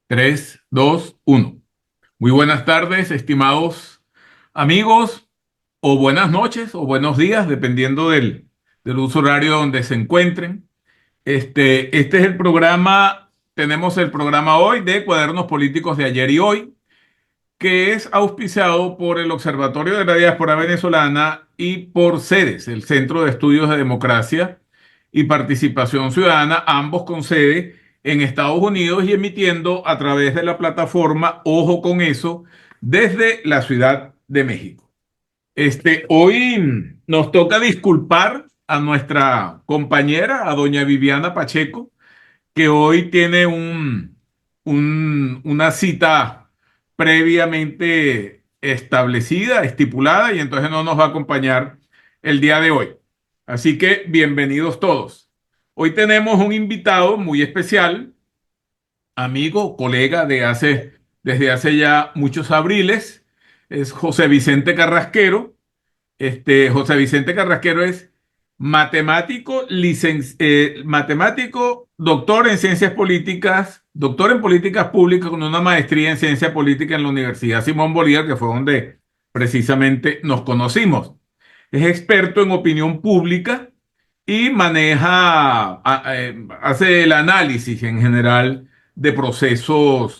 3, 2, 1. Muy buenas tardes, estimados amigos, o buenas noches, o buenos días, dependiendo del uso horario donde se encuentren. Este es el programa, tenemos el programa hoy de Cuadernos Políticos de ayer y hoy, que es auspiciado por el Observatorio de la Diáspora Venezolana y por CEDES, el Centro de Estudios de Democracia y Participación Ciudadana, ambos con sede en Estados Unidos y emitiendo a través de la plataforma Ojo con Eso desde la Ciudad de México. Hoy nos toca disculpar a nuestra compañera, a doña Viviana Pacheco, que hoy tiene una cita previamente establecida, estipulada, y entonces no nos va a acompañar el día de hoy. Así que bienvenidos todos. Hoy tenemos un invitado muy especial, amigo, colega desde hace ya muchos abriles, es José Vicente Carrasquero. José Vicente Carrasquero es matemático, doctor en ciencias políticas, doctor en políticas públicas con una maestría en ciencia política en la Universidad Simón Bolívar, que fue donde precisamente nos conocimos. Es experto en opinión pública y hace el análisis en general de procesos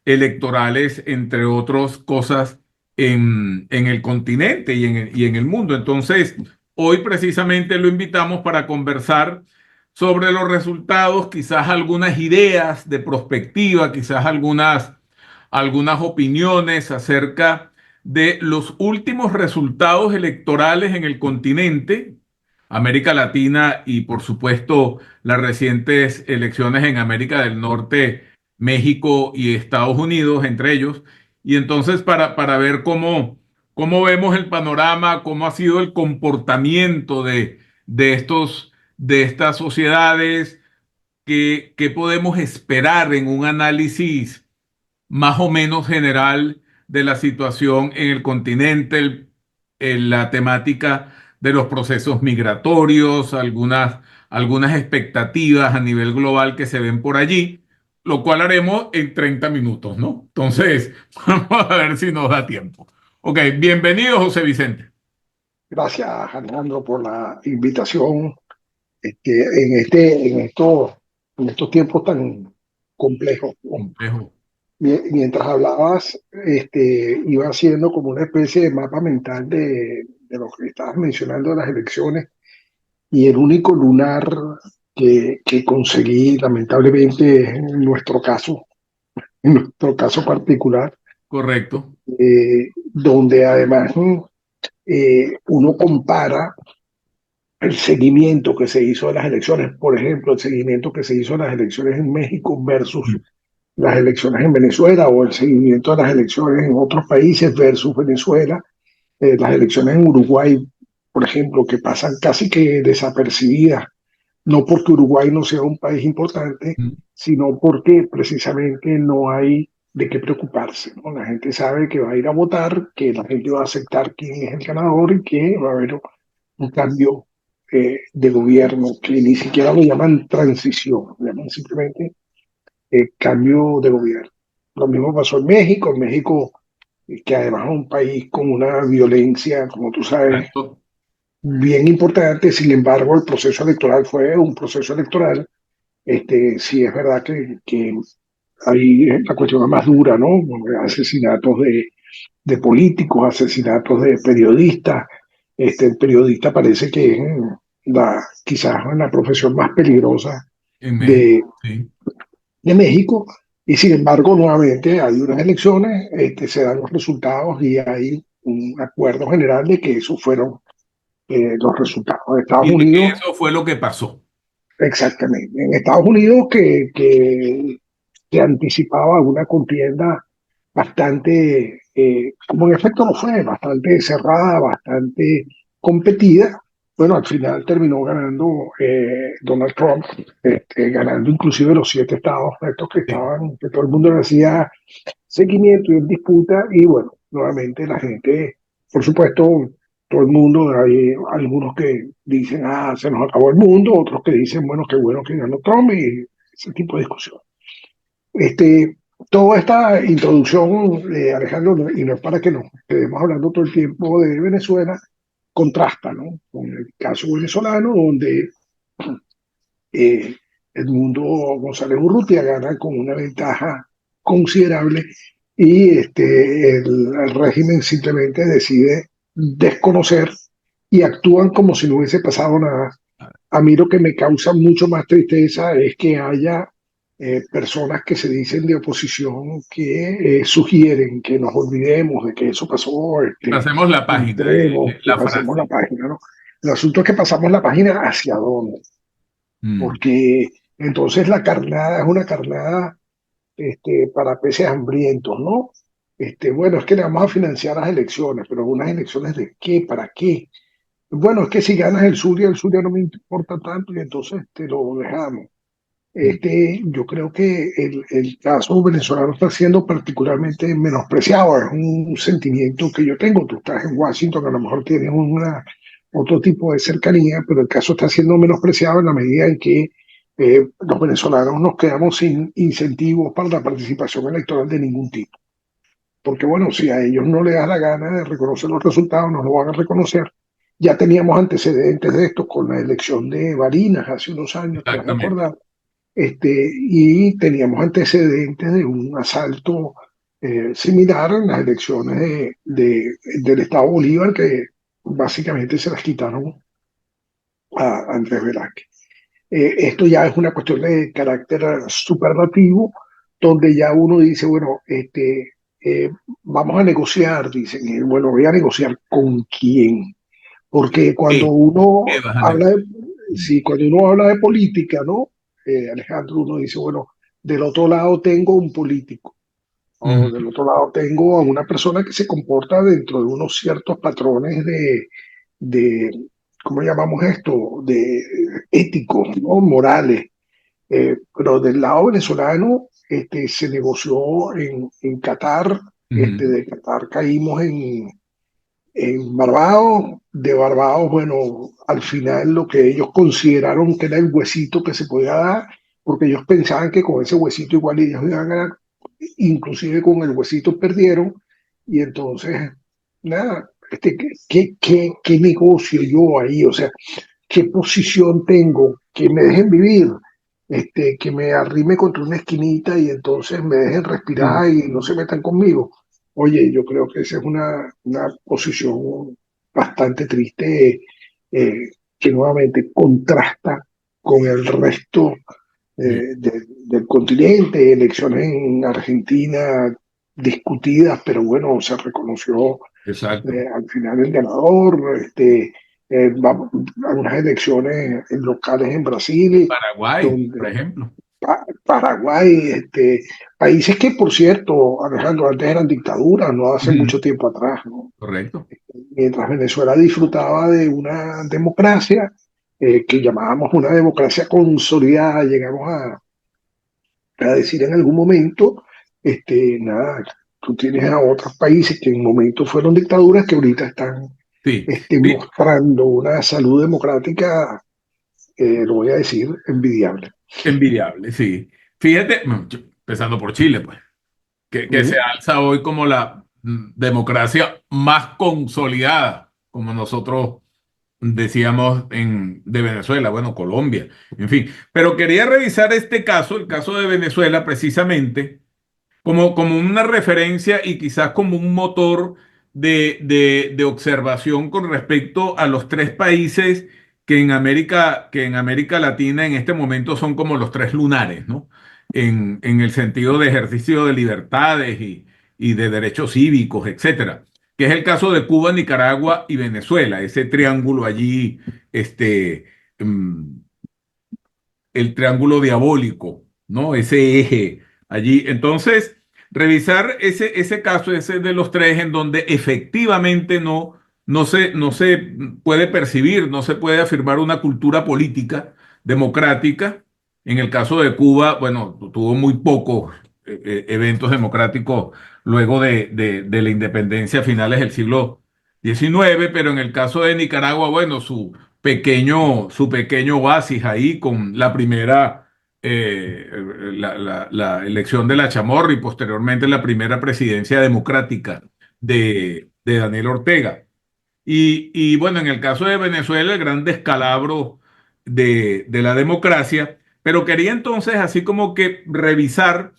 electorales, entre otras cosas, en el continente y en el mundo. Entonces, hoy precisamente lo invitamos para conversar sobre los resultados, quizás algunas ideas de perspectiva, quizás algunas opiniones acerca de los últimos resultados electorales en el continente, América Latina y por supuesto las recientes elecciones en América del Norte, México y Estados Unidos, entre ellos. Y entonces para ver cómo vemos el panorama, cómo ha sido el comportamiento de estas sociedades, qué podemos esperar en un análisis más o menos general de la situación en el continente, en la temática de los procesos migratorios, algunas expectativas a nivel global que se ven por allí, lo cual haremos en 30 minutos, ¿no? Entonces, vamos a ver si nos da tiempo. Ok, bienvenido, José Vicente. Gracias, Alejandro, por la invitación. En estos tiempos tan complejos, ¿no? Complejo. Mientras hablabas, iba haciendo como una especie de mapa mental de lo que estabas mencionando de las elecciones, y el único lunar que conseguí, lamentablemente, en nuestro caso particular, Correcto. donde además uno compara el seguimiento que se hizo de las elecciones, por ejemplo, el seguimiento que se hizo de las elecciones en México versus las elecciones en Venezuela, o el seguimiento de las elecciones en otros países versus Venezuela, las elecciones en Uruguay, por ejemplo, que pasan casi que desapercibidas, no porque Uruguay no sea un país importante, sino porque precisamente no hay de qué preocuparse, ¿no? La gente sabe que va a ir a votar, que la gente va a aceptar quién es el ganador y que va a haber un cambio de gobierno, que ni siquiera lo llaman transición, lo llaman simplemente cambio de gobierno. Lo mismo pasó en México. En México, que además es un país con una violencia, como tú sabes, Correcto. bien importante. Sin embargo, el proceso electoral fue un proceso electoral. Sí es verdad que ahí la cuestión es más dura, ¿no? Asesinatos de políticos, asesinatos de periodistas. El periodista parece que es quizás la profesión más peligrosa En México, de, sí. de México. Y sin embargo, nuevamente hay unas elecciones, se dan los resultados y hay un acuerdo general de que esos fueron los resultados de Estados Y de que Unidos. eso fue lo que pasó. Exactamente. En Estados Unidos, que anticipaba una contienda bastante, como en efecto lo fue, bastante cerrada, bastante competida. Bueno, al final terminó ganando Donald Trump, ganando inclusive los 7 estados estos que Sí. estaban, que todo el mundo le hacía seguimiento y en disputa. Y bueno, nuevamente la gente, por supuesto, todo el mundo, hay algunos que dicen, ah, se nos acabó el mundo, otros que dicen, bueno, qué bueno que ganó Trump, y ese tipo de discusión. toda esta introducción, Alejandro, y no es para que nos quedemos hablando todo el tiempo de Venezuela, contrasta, ¿no? Con el caso venezolano, donde eh, Edmundo González Urrutia gana con una ventaja considerable y el régimen simplemente decide desconocer y actúan como si no hubiese pasado nada. A mí lo que me causa mucho más tristeza es que haya personas que se dicen de oposición que sugieren que nos olvidemos de que eso pasó, Pasemos la que página, entremos, que la pasemos la frase. página, ¿no? El asunto es que pasamos la página hacia dónde, Mm. porque entonces la carnada es una carnada para peces hambrientos, ¿no? Bueno, es que le vamos a financiar las elecciones, pero unas elecciones de qué, para qué. Bueno, es que si ganas el Zulia no me importa tanto y entonces te lo dejamos. Mm. Yo creo que el caso venezolano está siendo particularmente menospreciado. Es un sentimiento que yo tengo. Tú estás en Washington, a lo mejor tienes otro tipo de cercanía, pero el caso está siendo menospreciado en la medida en que los venezolanos nos quedamos sin incentivos para la participación electoral de ningún tipo. Porque bueno, si a ellos no les da la gana de reconocer los resultados, no lo van a reconocer. Ya teníamos antecedentes de esto con la elección de Barinas hace unos años, te vas a Exactamente. acordar, y teníamos antecedentes de un asalto similar en las elecciones del Estado Bolívar, que básicamente se las quitaron a Andrés Velázquez. Esto ya es una cuestión de carácter superlativo, donde ya uno dice, bueno, vamos a negociar, dicen, y bueno, voy a negociar con quién, porque cuando ¿Qué? ¿Qué uno vas a habla de, negociar? Mm. sí, cuando uno habla de política, ¿no? Alejandro, uno dice, bueno, del otro lado tengo un político, o Ujú. del otro lado tengo a una persona que se comporta dentro de unos ciertos patrones de ¿cómo llamamos esto? De éticos, ¿no? Morales. Pero del lado venezolano se negoció en Qatar, Ujú. de Qatar caímos en Barbados, de Barbados, bueno, al final lo que ellos consideraron que era el huesito que se podía dar, porque ellos pensaban que con ese huesito igual ellos iban a ganar, inclusive con el huesito perdieron, y entonces, nada, ¿qué negocio yo ahí? O sea, ¿qué posición tengo? Que me dejen vivir, que me arrime contra una esquinita y entonces me dejen Mm. respirar y no se metan conmigo. Oye, yo creo que esa es una posición bastante triste, que nuevamente contrasta con el resto Sí, del continente, elecciones en Argentina discutidas, pero bueno, se reconoció exacto. al final el ganador, algunas elecciones locales en Brasil, Paraguay, por donde ejemplo. Paraguay, países que por cierto, Alejandro, antes eran dictaduras, no hace Ujú. mucho tiempo atrás, ¿no? Correcto. Mientras Venezuela disfrutaba de una democracia, que llamábamos una democracia consolidada, llegamos a decir en algún momento, nada, tú tienes a otros países que en momentos fueron dictaduras que ahorita están Sí. mostrando una salud democrática, lo voy a decir, envidiable. Envidiable, sí. Fíjate, empezando por Chile, pues, que se Ujú. alza hoy como la democracia más consolidada, como nosotros decíamos de Venezuela, bueno, Colombia, en fin. Pero quería revisar este caso, el caso de Venezuela, precisamente como una referencia y quizás como un motor de observación con respecto a los tres países que en América Latina en este momento son como los tres lunares, ¿no? En el sentido de ejercicio de libertades y de derechos cívicos, etcétera. Que es el caso de Cuba, Nicaragua y Venezuela, ese triángulo allí, este, mm, el triángulo diabólico, ¿no? Ese eje allí. Entonces, revisar ese caso, ese de los tres, en donde efectivamente no se puede percibir, no se puede afirmar una cultura política democrática. En el caso de Cuba, bueno, tuvo muy pocos eventos democráticos luego de la independencia a finales del siglo XIX, pero en el caso de Nicaragua, bueno, su pequeño oasis ahí con la primera la elección de la Chamorro y posteriormente la primera presidencia democrática de Daniel Ortega. Y bueno, en el caso de Venezuela, el gran descalabro de la democracia, pero quería entonces así como que revisar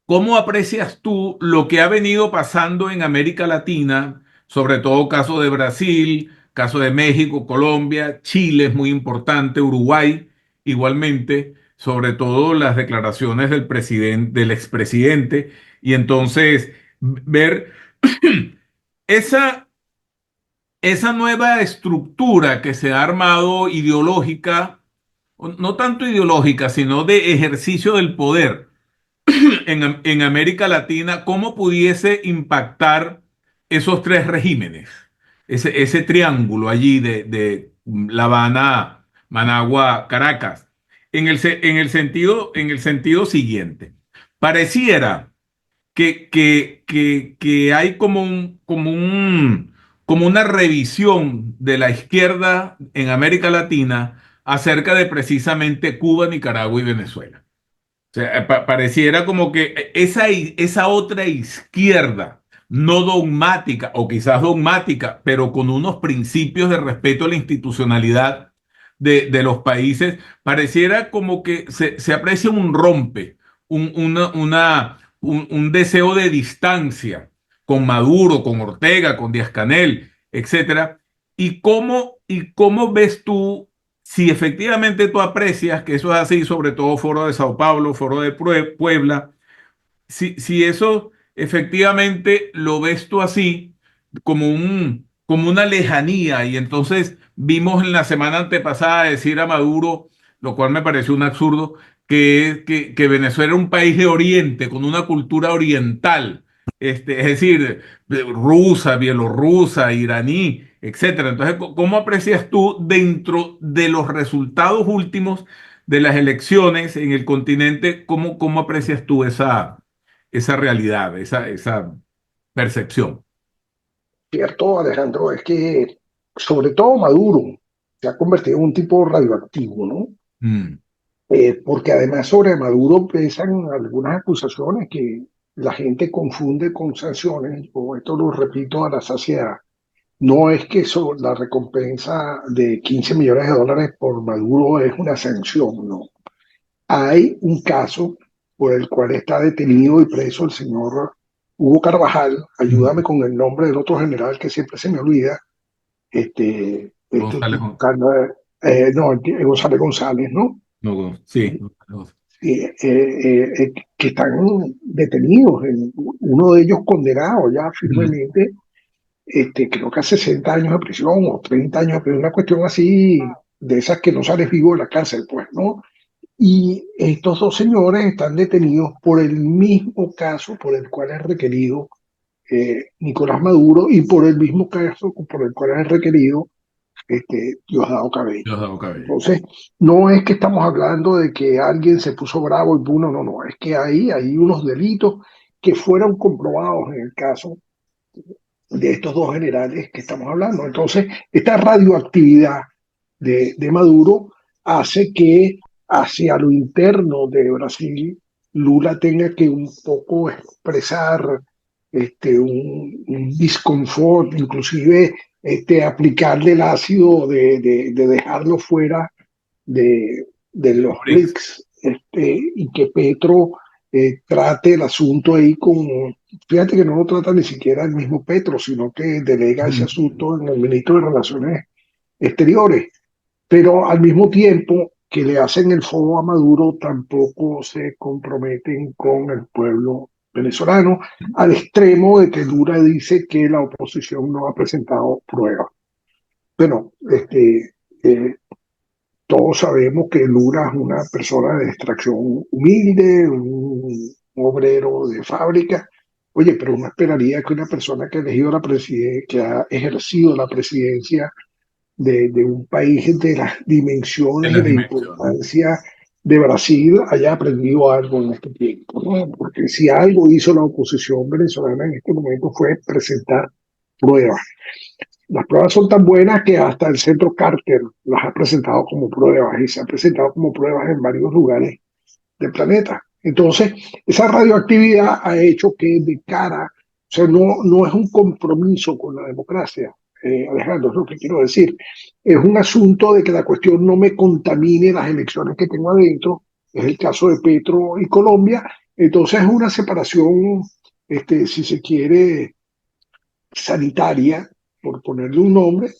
cómo aprecias tú lo que ha venido pasando en América Latina, sobre todo caso de Brasil, caso de México, Colombia, Chile es muy importante, Uruguay igualmente, sobre todo las declaraciones del presidente, del expresidente, y entonces ver esa esa nueva estructura que se ha armado ideológica, no tanto ideológica, sino de ejercicio del poder en América Latina, ¿cómo pudiese impactar esos tres regímenes? Ese triángulo allí de La Habana, Managua, Caracas. En el sentido siguiente, pareciera que hay como una revisión de la izquierda en América Latina acerca de precisamente Cuba, Nicaragua y Venezuela. O sea, pareciera como que esa otra izquierda, no dogmática, o quizás dogmática, pero con unos principios de respeto a la institucionalidad de los países, pareciera como que se aprecia un rompe, un deseo de distancia con Maduro, con Ortega, con Díaz-Canel, etcétera. ¿Y cómo ves tú si efectivamente tú aprecias que eso es así, sobre todo Foro de Sao Paulo, Foro de Puebla, si eso efectivamente lo ves tú así, como una lejanía, y entonces vimos en la semana antepasada decir a Maduro, lo cual me pareció un absurdo, que Venezuela era un país de Oriente, con una cultura oriental, es decir, rusa, bielorrusa, iraní, etcétera. Entonces, ¿cómo aprecias tú dentro de los resultados últimos de las elecciones en el continente, cómo aprecias tú esa realidad, esa percepción? Cierto, Alejandro, es que sobre todo Maduro se ha convertido en un tipo radioactivo, ¿no? Mm, Porque además sobre Maduro pesan algunas acusaciones que la gente confunde con sanciones, o esto lo repito a la saciedad. No es que la recompensa de 15 millones de dólares por Maduro es una sanción, no. Hay un caso por el cual está detenido y preso el señor Hugo Carvajal. Ayúdame mm. con el nombre del otro general que siempre se me olvida. González, Estoy buscando, no, González González, ¿no? no, sí, González. Que están detenidos, uno de ellos condenado ya Mm, firmemente, creo que a 60 años de prisión o 30 años de prisión, una cuestión así, de esas que no sales vivo de la cárcel, pues, ¿no? Y estos dos señores están detenidos por el mismo caso por el cual es requerido Nicolás Maduro y por el mismo caso por el cual es requerido Diosdado Cabello. Diosdado Cabello. Entonces, no es que estamos hablando de que alguien se puso bravo y no, no, no, es que ahí hay unos delitos que fueron comprobados en el caso de estos dos generales que estamos hablando. Entonces, esta radioactividad de Maduro hace que hacia lo interno de Brasil Lula tenga que un poco expresar un disconfort, inclusive aplicarle el ácido de dejarlo fuera de los Briggs. BRICS, y que Petro trate el asunto ahí como, fíjate que no lo trata ni siquiera el mismo Petro, sino que delega ese Mm. asunto en el ministro de Relaciones Exteriores, pero al mismo tiempo que le hacen el foro a Maduro, tampoco se comprometen con el pueblo venezolano, al extremo de que Lula dice que la oposición no ha presentado pruebas. Bueno, todos sabemos que Lula es una persona de extracción humilde, un obrero de fábrica. Oye, pero uno esperaría que una persona que ha elegido la presidencia, que ha ejercido la presidencia de un país de las En dimensiones y las la dimensiones. importancia de Brasil haya aprendido algo en este tiempo, ¿no? Porque si algo hizo la oposición venezolana en este momento fue presentar pruebas. Las pruebas son tan buenas que hasta el centro Carter las ha presentado como pruebas y se ha presentado como pruebas en varios lugares del planeta. Entonces, esa radioactividad ha hecho que de cara, o sea, no es un compromiso con la democracia, Alejandro, es lo que quiero decir. Es un asunto de que la cuestión no me contamine las elecciones que tengo adentro, es el caso de Petro y Colombia. Entonces es una separación, si se quiere, sanitaria, por ponerle un nombre,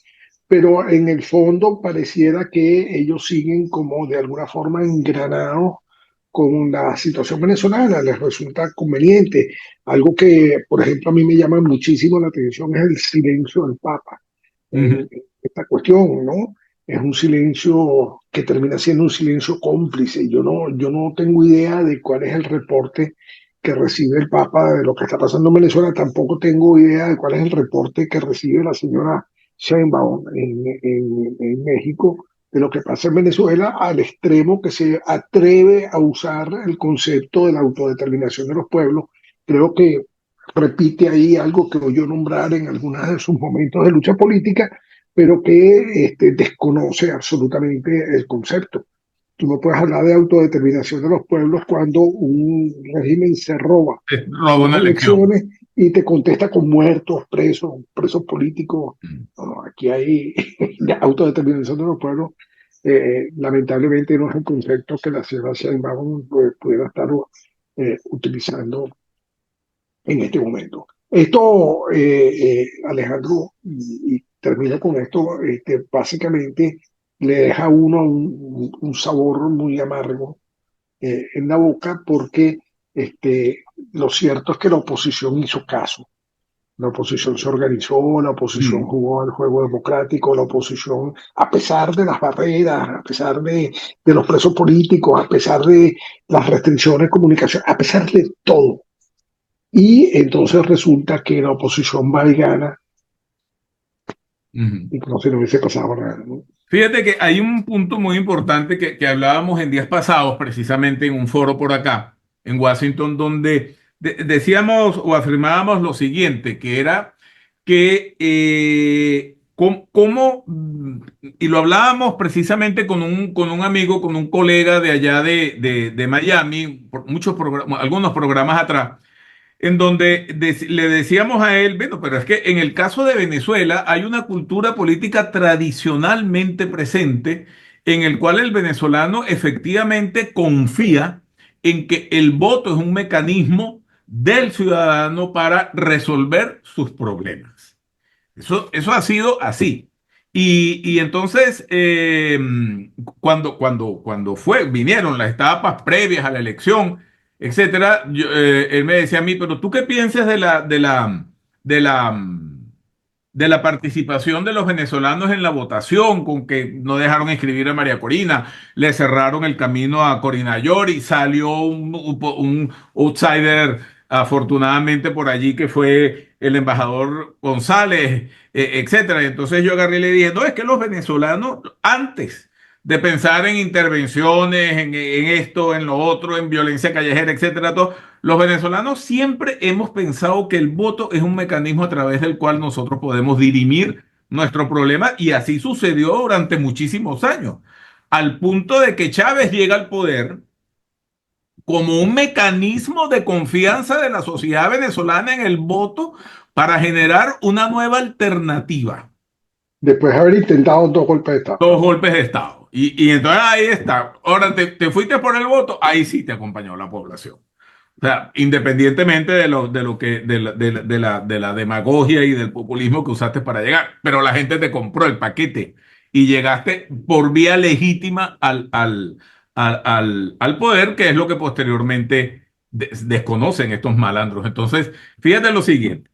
pero en el fondo pareciera que ellos siguen como de alguna forma engranados con la situación venezolana, les resulta conveniente. Algo que, por ejemplo, a mí me llama muchísimo la atención es el silencio del Papa Ujú, en esta cuestión, ¿no? Es un silencio que termina siendo un silencio cómplice. Yo no tengo idea de cuál es el reporte que recibe el Papa de lo que está pasando en Venezuela. Tampoco tengo idea de cuál es el reporte que recibe la señora Sheinbaum en México de lo que pasa en Venezuela, al extremo que se atreve a usar el concepto de la autodeterminación de los pueblos. Creo que repite ahí algo que oyó nombrar en algunos de sus momentos de lucha política, pero que desconoce absolutamente el concepto. Tú no puedes hablar de autodeterminación de los pueblos cuando un régimen se roba robo las una elección. elecciones y te contesta con muertos, presos políticos. No, no, aquí hay la autodeterminación de los pueblos. Lamentablemente no es un concepto que la señora Sheinbaum pudiera estar utilizando en este momento. Esto, Alejandro, y termino con esto, básicamente le deja a uno un sabor muy amargo en la boca porque lo cierto es que la oposición hizo caso. La oposición se organizó, la oposición Mm. jugó al juego democrático, la oposición, a pesar de las barreras, a pesar de los presos políticos, a pesar de las restricciones de comunicación, a pesar de todo, y entonces resulta que la oposición va y gana, Ujú. y como si no hubiese pasado nada, ¿no? Fíjate que hay un punto muy importante que hablábamos en días pasados, precisamente en un foro por acá, en Washington, donde decíamos o afirmábamos lo siguiente, que era que y lo hablábamos precisamente con un amigo, con un colega de allá de Miami, por muchos programas, algunos programas atrás en donde le decíamos a él, bueno, pero es que en el caso de Venezuela hay una cultura política tradicionalmente presente en el cual el venezolano efectivamente confía en que el voto es un mecanismo del ciudadano para resolver sus problemas. Eso ha sido así. Y entonces, vinieron las etapas previas a la elección, etcétera, él me decía a mí, pero ¿tú qué piensas de la, de la participación de los venezolanos en la votación, con que no dejaron inscribir a María Corina, le cerraron el camino a Corina Yori, salió un outsider afortunadamente por allí que fue el embajador González, etcétera? Y entonces yo agarré y le dije, no, es que los venezolanos antes de pensar en intervenciones, en esto, en lo otro, en violencia callejera, etcétera, todo, los venezolanos siempre hemos pensado que el voto es un mecanismo a través del cual nosotros podemos dirimir nuestro problema y así sucedió durante muchísimos años, al punto de que Chávez llega al poder como un mecanismo de confianza de la sociedad venezolana en el voto para generar una nueva alternativa. Después de haber intentado dos golpes de Estado. Dos golpes de Estado. Y entonces ahí está. Ahora te fuiste por el voto, ahí sí te acompañó la población. O sea, independientemente de la demagogia y del populismo que usaste para llegar, pero la gente te compró el paquete y llegaste por vía legítima al poder, que es lo que posteriormente desconocen estos malandros. Entonces, fíjate lo siguiente.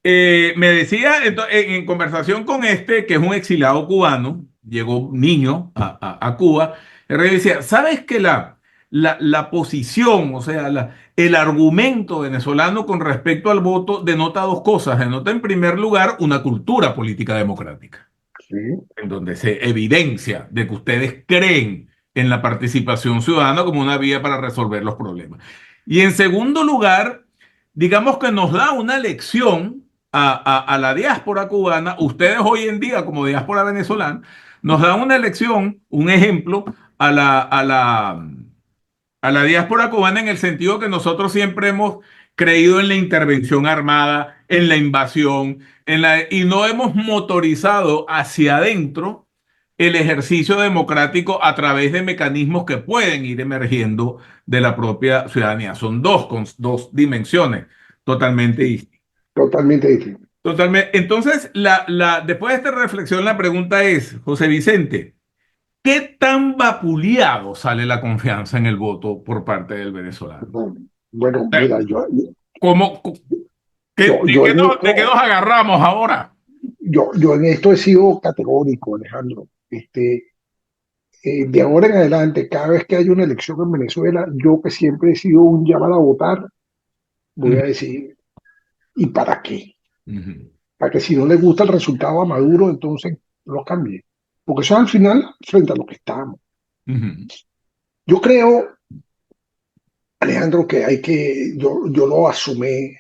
Me decía en conversación con este, que es un exiliado cubano, llegó niño a Cuba, el rey decía, ¿sabes que la posición, o sea, el argumento venezolano con respecto al voto denota dos cosas? Denota en primer lugar una cultura política democrática, ¿Sí? en donde se evidencia de que ustedes creen en la participación ciudadana como una vía para resolver los problemas. Y en segundo lugar, digamos que nos da una lección a la diáspora cubana, ustedes hoy en día como diáspora venezolana, nos dan una elección, un ejemplo a la diáspora cubana en el sentido que nosotros siempre hemos creído en la intervención armada, en la invasión, y no hemos motorizado hacia adentro el ejercicio democrático a través de mecanismos que pueden ir emergiendo de la propia ciudadanía. Son dos dimensiones totalmente distintas. Totalmente distinto. Totalmente. Entonces, después de esta reflexión, la pregunta es, José Vicente, ¿qué tan vapuleado sale la confianza en el voto por parte del venezolano? Bueno, bueno, Eh, mira, ¿Cómo, yo, de yo qué en de qué nos esto, agarramos ahora? yo en esto he sido categórico, Alejandro. De ahora en adelante, cada vez que hay una elección en Venezuela, yo que siempre he sido un llamado a votar, voy Ujú, a decir, ¿y para qué? ujú, Para que si no le gusta el resultado a Maduro, entonces lo cambie. Porque eso al final, frente a lo que estamos. ujú. Yo creo, Alejandro, que hay que, yo lo asumí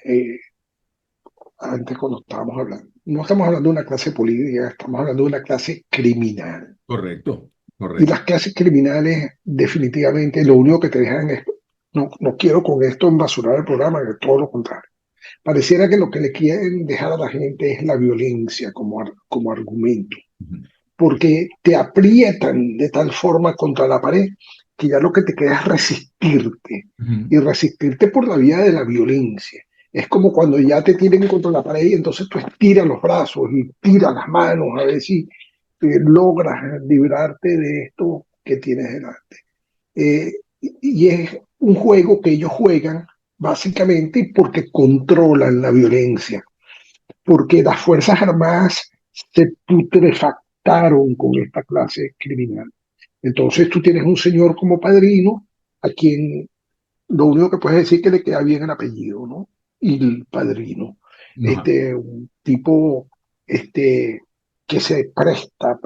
antes cuando estábamos hablando. No estamos hablando de una clase política, estamos hablando de una clase criminal. Correcto, Y correcto. las clases criminales definitivamente lo único que te dejan es, no, no quiero con esto embasurar el programa, que todo lo contrario. Pareciera que lo que le quieren dejar a la gente es la violencia como argumento, Ujú, porque te aprietan de tal forma contra la pared que ya lo que te queda es resistirte, ujú, y resistirte por la vía de la violencia. Es como cuando ya te tienen contra la pared y entonces tú estiras los brazos y tiras las manos a ver si logras librarte de esto que tienes delante. Y es un juego que ellos juegan básicamente porque controlan la violencia, porque las Fuerzas Armadas se putrefactaron con esta clase criminal. Entonces tú tienes un señor como padrino a quien lo único que puedes decir es que le queda bien el apellido, ¿no? Y el padrino. ajá. Un tipo que se presta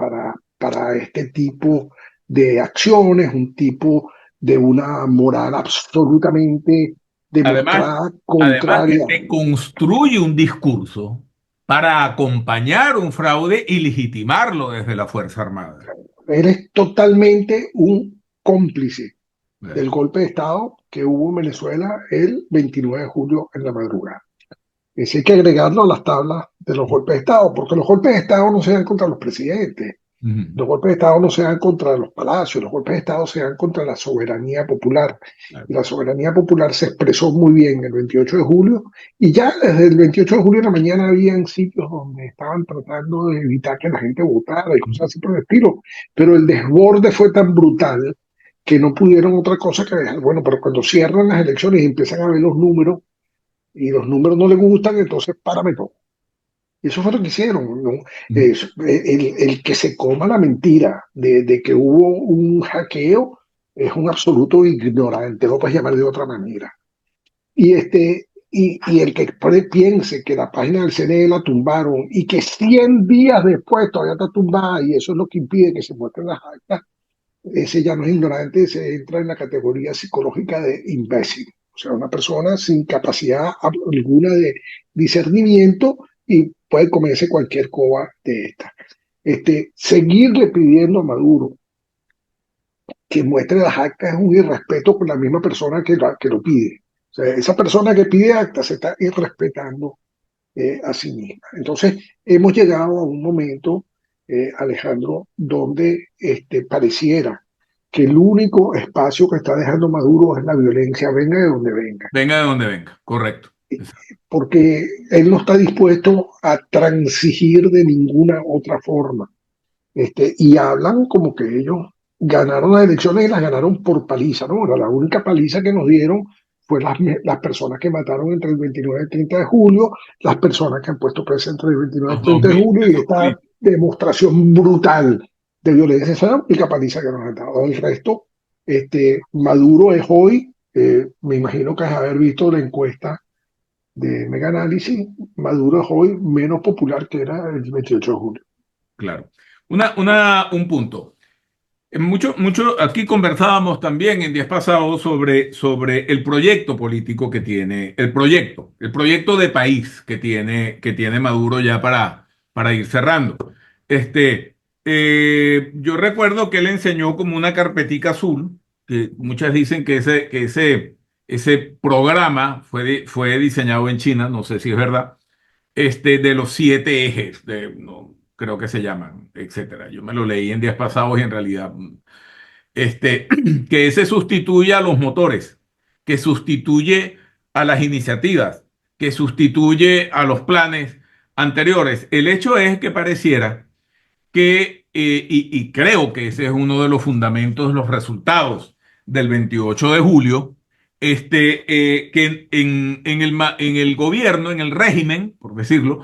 para este tipo de acciones, un tipo de una moral absolutamente Además, demostrada además que contraria. te construye un discurso para acompañar un fraude y legitimarlo desde la Fuerza Armada. Eres totalmente un cómplice Eh, del golpe de Estado que hubo en Venezuela el 29 de julio en la madrugada. Eso hay que agregarlo a las tablas de los golpes de Estado, porque los golpes de Estado no se dan contra los presidentes, ujú, los golpes de Estado no se dan contra los palacios, los golpes de Estado se dan contra la soberanía popular. claro. Y la soberanía popular se expresó muy bien el 28 de julio, y ya desde el 28 de julio en la mañana habían sitios donde estaban tratando de evitar que la gente votara y cosas así por el estilo, pero el desborde fue tan brutal que no pudieron otra cosa que dejar, bueno, pero cuando cierran las elecciones y empiezan a ver los números, y los números no les gustan, entonces párame todo. Y eso fue lo que hicieron, ¿no? Ujú, El que se coma la mentira de que hubo un hackeo es un absoluto ignorante, lo puedes llamar de otra manera. Y el que piense que la página del CNE la tumbaron y que 100 días después todavía está tumbada y eso es lo que impide que se muestren las actas, ese ya no es ignorante, se entra en la categoría psicológica de imbécil. O sea, una persona sin capacidad alguna de discernimiento y puede comerse cualquier coba de esta. Seguirle pidiendo a Maduro que muestre las actas es un irrespeto con la misma persona que lo pide. O sea, esa persona que pide actas se está irrespetando a sí misma. Entonces, hemos llegado a un momento, Alejandro, donde pareciera que el único espacio que está dejando Maduro es la violencia, venga de donde venga, venga de donde venga, correcto. Exacto. porque él no está dispuesto a transigir de ninguna otra forma. Y hablan como que ellos ganaron las elecciones y las ganaron por paliza, ¿no? Bueno, la única paliza que nos dieron fue las personas que mataron entre el 29 y el 30 de julio, las personas que han puesto presa entre el 29 y Los el 30 de 2.000 julio, y presos esta políticos. demostración brutal de violencia. Esa es la única paliza que nos han dado. El resto, Maduro es hoy, me imagino que es haber visto la encuesta de Mega Análisis, Maduro es hoy menos popular que era el 28 de julio. Claro. Un punto. Aquí conversábamos también en días pasados sobre el proyecto político que tiene, el proyecto de país que tiene Maduro ya para ir cerrando. Este, yo recuerdo que él enseñó como una carpetica azul, que muchas dicen que ese programa fue diseñado en China, no sé si es verdad, de los 7 ejes, no, creo que se llaman, etcétera. Yo me lo leí en días pasados y en realidad este, que ese sustituye a los motores, que sustituye a las iniciativas, que sustituye a los planes anteriores. El hecho es que pareciera que, y creo que ese es uno de los fundamentos, los resultados del 28 de julio, que en el gobierno, en el régimen, por decirlo,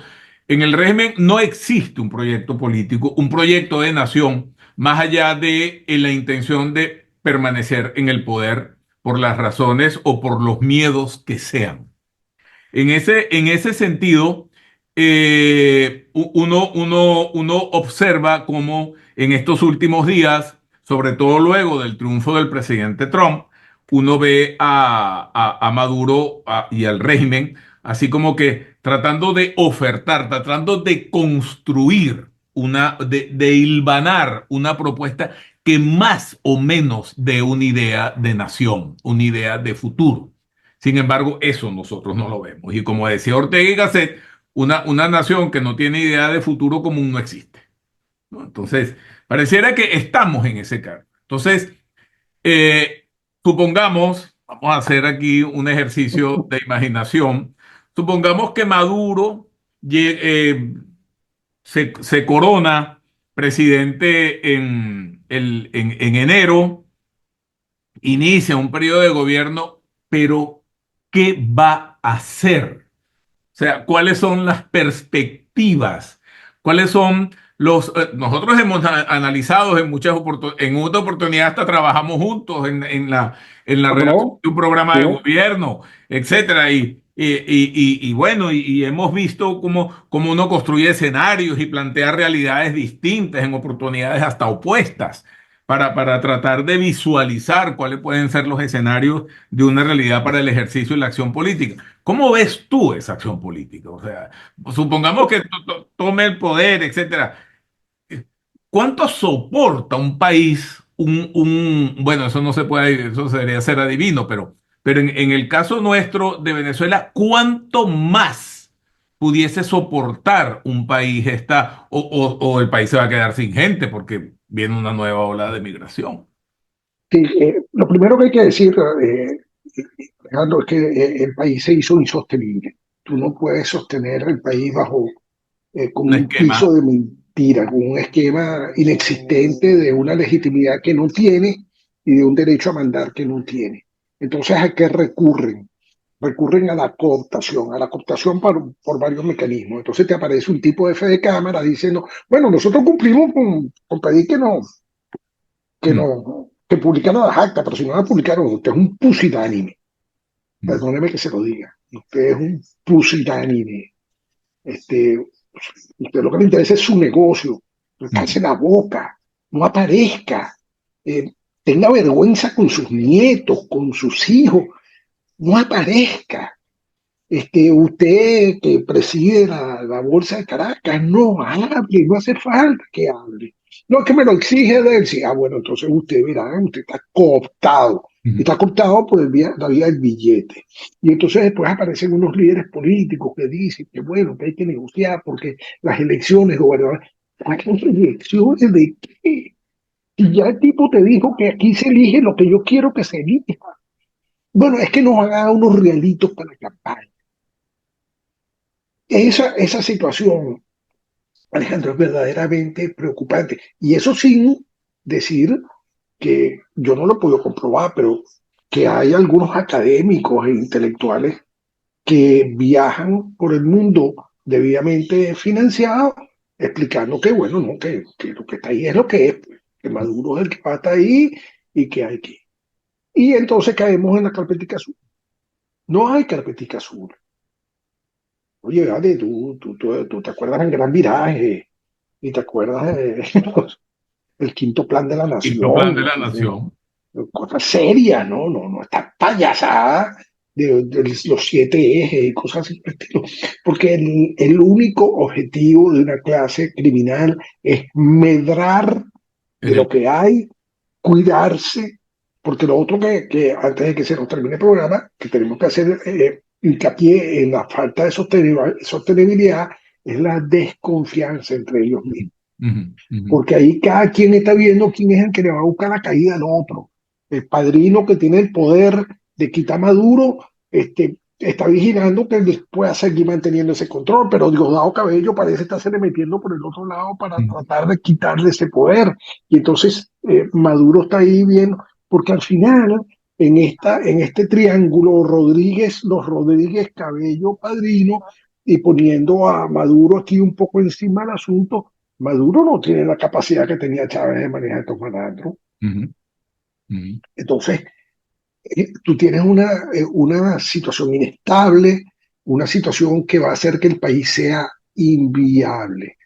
en el régimen no existe un proyecto político, un proyecto de nación, más allá de la intención de permanecer en el poder por las razones o por los miedos que sean. En ese sentido, uno observa cómo en estos últimos días, sobre todo luego del triunfo del presidente Trump, uno ve a Maduro y al régimen así como que tratando de ofertar, tratando de construir de hilvanar una propuesta que más o menos dé una idea de nación, una idea de futuro. Sin embargo, eso nosotros no lo vemos. Y como decía Ortega y Gasset, una nación que no tiene idea de futuro común no existe, ¿no? Entonces, pareciera que estamos en ese cargo. Entonces, eh, supongamos, vamos a hacer aquí un ejercicio de imaginación, supongamos que Maduro se corona presidente en enero, inicia un periodo de gobierno, pero ¿qué va a hacer? O sea, ¿cuáles son las perspectivas? ¿Cuáles son nosotros hemos analizado en en otra oportunidad hasta trabajamos juntos en la ¿Cómo redacción no? de un programa Sí. de gobierno, etcétera. Y bueno, y hemos visto cómo uno construye escenarios y plantea realidades distintas en oportunidades hasta opuestas para tratar de visualizar cuáles pueden ser los escenarios de una realidad para el ejercicio y la acción política. ¿Cómo ves tú esa acción política? O sea, supongamos que tome el poder, etcétera. ¿Cuánto soporta un país bueno, eso no se puede, eso sería ser adivino, pero en el caso nuestro de Venezuela, ¿cuánto más pudiese soportar un país o el país se va a quedar sin gente porque viene una nueva ola de migración? Sí, lo primero que hay que decir, Alejandro, es que el país se hizo insostenible. Tú no puedes sostener el país bajo con Un un esquema. piso de mentira, con un esquema inexistente de una legitimidad que no tiene y de un derecho a mandar que no tiene. Entonces, ¿a qué recurren? Recurren a la cooptación por varios mecanismos. Entonces te aparece un tipo de fe de cámara diciendo, bueno, nosotros cumplimos con pedir Mm, que publicaran las actas, pero si no las publicaron, usted es un pusilánime. mm, Perdóneme que se lo diga. Usted es un pusilánime. Este, Usted lo que le interesa es su negocio. mm, Calce la boca, no aparezca, eh, tenga vergüenza con sus nietos, con sus hijos, no aparezca. Usted que preside la Bolsa de Caracas, no hable, no hace falta que hable. No es que me lo exige de él, sí, bueno, entonces usted verá, usted mm, está cooptado por la vía del billete. Y entonces después aparecen unos líderes políticos que dicen que bueno, que hay que negociar porque las elecciones gobernamentales, ¿las elecciones de qué? Si ya el tipo te dijo que aquí se elige lo que yo quiero que se elija. Bueno, es que nos van a dar unos realitos para la campaña. Esa situación, Alejandro, es verdaderamente preocupante. Y eso sin decir que yo no lo puedo comprobar, pero que hay algunos académicos e intelectuales que viajan por el mundo debidamente financiados, explicando que, bueno, no, que lo que está ahí es lo que es, pues, que Maduro es el que va a estar ahí y que hay que. Y entonces caemos en la carpetica azul. No hay carpetica azul. Oye, vale, tú te acuerdas en Gran Viraje y te acuerdas de el quinto plan de la quinto plan de nación, la nación. cosas serias, ¿no? No, no, esta payasada de los siete ejes y cosas así, por el estilo. Porque el único objetivo de una clase criminal es medrar de En lo el, que hay, cuidarse, porque lo otro que antes de que se nos termine el programa, que tenemos que hacer hincapié en la falta de sostenibilidad, es la desconfianza entre ellos mismos. ujú, ujú, Porque ahí cada quien está viendo quién es el que le va a buscar la caída al otro. El padrino que tiene el poder de quitar a Maduro, está vigilando que él pueda seguir manteniendo ese control, pero Diosdado Cabello parece estarse le metiendo por el otro lado para ujú. tratar de quitarle ese poder. Y entonces Maduro está ahí viendo, porque al final, en este triángulo, los Rodríguez, Cabello, Padrino, y poniendo a Maduro aquí un poco encima del asunto, Maduro no tiene la capacidad que tenía Chávez de manejar estos malandros. Ujú, ujú. Entonces, tú tienes una situación inestable, una situación que va a hacer que el país sea inviable.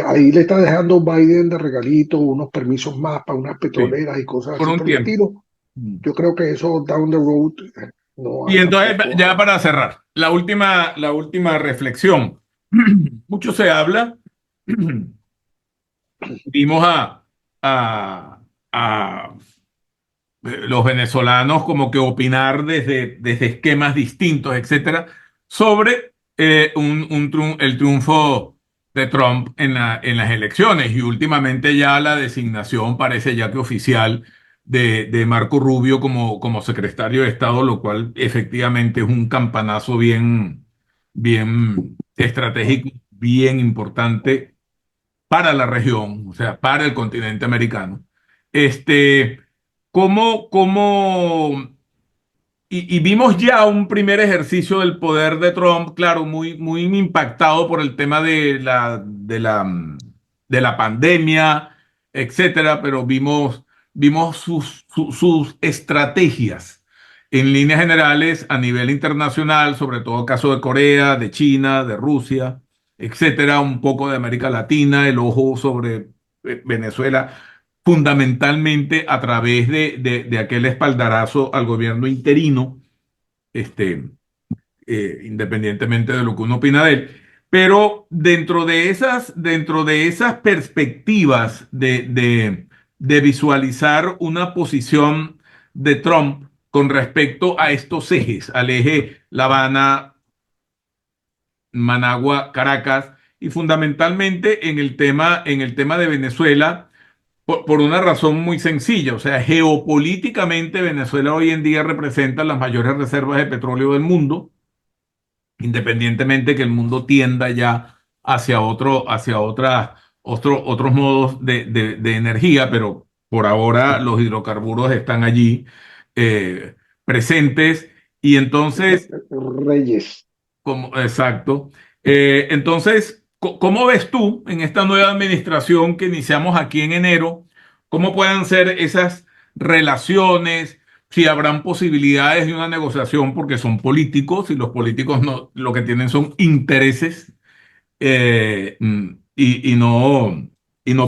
Ahí le está dejando Biden de regalito unos permisos más para unas Sí, petroleras y cosas por así un por el tiempo. estilo. Mm. Yo creo que eso down the road no Y va entonces, tampoco ya para cerrar, la última reflexión. Mucho se habla, vimos a, a los venezolanos como que opinar desde esquemas distintos, etcétera, sobre el triunfo de Trump en las elecciones. Y últimamente ya la designación parece ya que oficial de Marco Rubio como secretario de Estado, lo cual efectivamente es un campanazo bien estratégico, bien importante para la región, o sea, para el continente americano. Este, ¿cómo, y vimos ya un primer ejercicio del poder de Trump, claro, muy impactado por el tema de la pandemia, etcétera, pero vimos sus estrategias en líneas generales a nivel internacional, sobre todo el caso de Corea, de China, de Rusia, etcétera, un poco de América Latina, el ojo sobre Venezuela fundamentalmente a través de aquel espaldarazo al gobierno interino, este, independientemente de lo que uno opina de él. Pero dentro de esas perspectivas de visualizar una posición de Trump con respecto a estos ejes, al eje La Habana, Managua, Caracas, y fundamentalmente en el tema de Venezuela, por una razón muy sencilla, o sea, geopolíticamente Venezuela hoy en día representa las mayores reservas de petróleo del mundo, independientemente que el mundo tienda ya hacia otros modos de energía, pero por ahora los hidrocarburos están allí eh, presentes y entonces reyes. Exacto. Entonces, ¿cómo ves tú en esta nueva administración que iniciamos aquí en enero? ¿Cómo pueden ser esas relaciones? Si habrán posibilidades de una negociación, porque son políticos y los políticos no, lo que tienen son intereses y no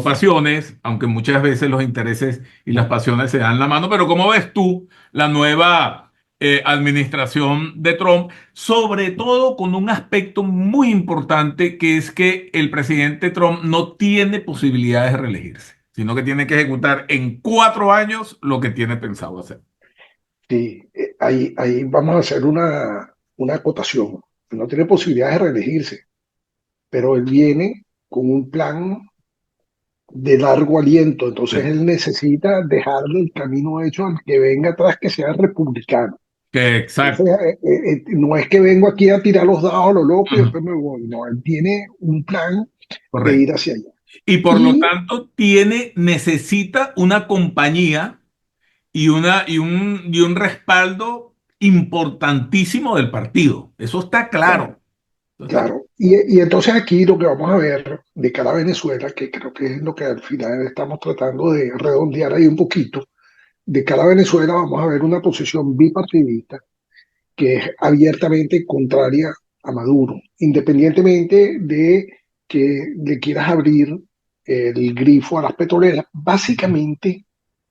pasiones, aunque muchas veces los intereses y las pasiones se dan la mano. Pero ¿cómo ves tú la nueva administración de Trump? Sobre todo con un aspecto muy importante que es que el presidente Trump no tiene posibilidades de reelegirse, sino que tiene que ejecutar en 4 años lo que tiene pensado hacer. Sí, ahí vamos a hacer una acotación. No tiene posibilidades de reelegirse, pero él viene con un plan de largo aliento, entonces Sí. él necesita dejarle el camino hecho al que venga atrás que sea republicano. Entonces, Exacto, no es que vengo aquí a tirar los dados a lo loco y ujú, después me voy, no, él tiene un plan de correcto. ir hacia allá. Y por lo Y tanto, necesita una compañía y un respaldo importantísimo del partido. Eso está claro, claro. Eso está claro. claro, y entonces aquí lo que vamos a ver de cara a Venezuela, que creo que es lo que al final estamos tratando de redondear ahí un poquito, de cara a Venezuela vamos a ver una posición bipartidista que es abiertamente contraria a Maduro, independientemente de que le quieras abrir el grifo a las petroleras, básicamente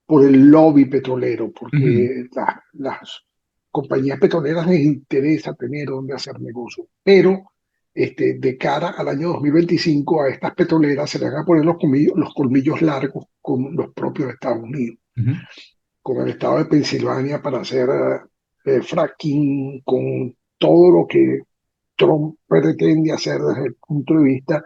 por el lobby petrolero, Ujú, porque las compañías petroleras les interesa tener donde hacer negocio. Pero de cara al año 2025 a estas petroleras se le van a poner los colmillos largos con los propios Estados Unidos, ujú. con el estado de Pensilvania para hacer fracking, con todo lo que Trump pretende hacer desde el punto de vista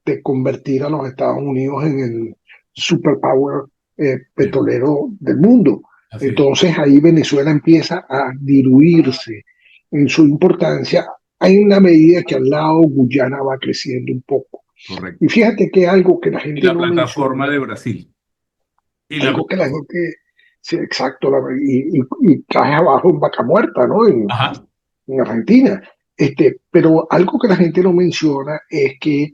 de convertir a los Estados Unidos en el superpower Sí, petrolero del mundo. así es, Entonces ahí Venezuela empieza a diluirse en su importancia. Hay una medida que al lado Guyana va creciendo un poco. Y correcto. fíjate que algo que la Y gente la no plataforma menciona, de Brasil. Y la algo que la plataforma. gente, sí, exacto, y cae abajo en Vaca Muerta, ¿no? Ajá. En Argentina. Pero algo que la gente no menciona es que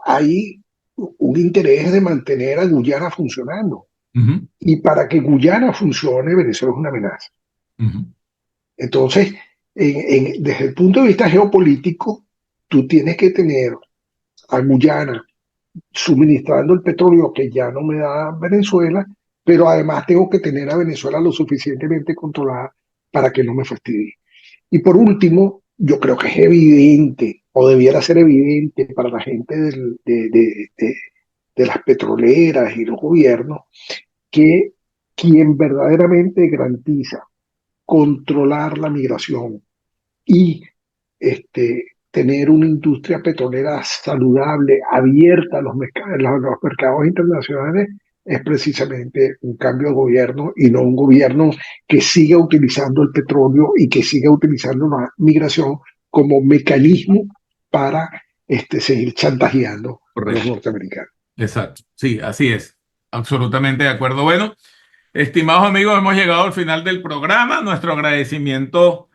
hay un interés de mantener a Guyana funcionando. Ujú, Y para que Guyana funcione, Venezuela es una amenaza. ujú, Entonces, desde el punto de vista geopolítico, tú tienes que tener a Guyana suministrando el petróleo que ya no me da Venezuela, pero además tengo que tener a Venezuela lo suficientemente controlada para que no me fastidie. Y por último, yo creo que es evidente, o debiera ser evidente para la gente de las petroleras y los gobiernos, que quien verdaderamente garantiza controlar la migración y tener una industria petrolera saludable, abierta a los mercados internacionales, es precisamente un cambio de gobierno y no un gobierno que siga utilizando el petróleo y que siga utilizando la migración como mecanismo para seguir chantajeando a los correcto. norteamericanos. Exacto. Sí, así es. Absolutamente de acuerdo. Bueno. Estimados amigos, hemos llegado al final del programa. Nuestro agradecimiento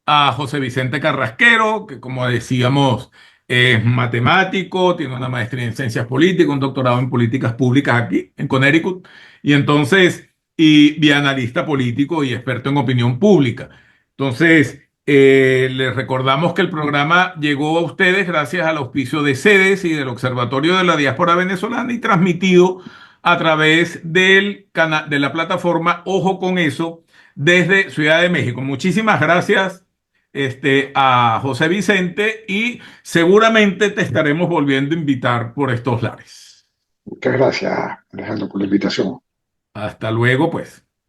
a José Vicente Carrasquero, que como decíamos es matemático, tiene una maestría en ciencias políticas, un doctorado en políticas públicas aquí en Connecticut, y entonces, y analista político y experto en opinión pública. Entonces, les recordamos que el programa llegó a ustedes gracias al auspicio de CEDES y del Observatorio de la Diáspora Venezolana y transmitido a través del canal de la plataforma Ojo con Eso desde Ciudad de México. Muchísimas gracias a José Vicente y seguramente te estaremos volviendo a invitar por estos lares. Muchas gracias, Alejandro, por la invitación. Hasta luego, pues.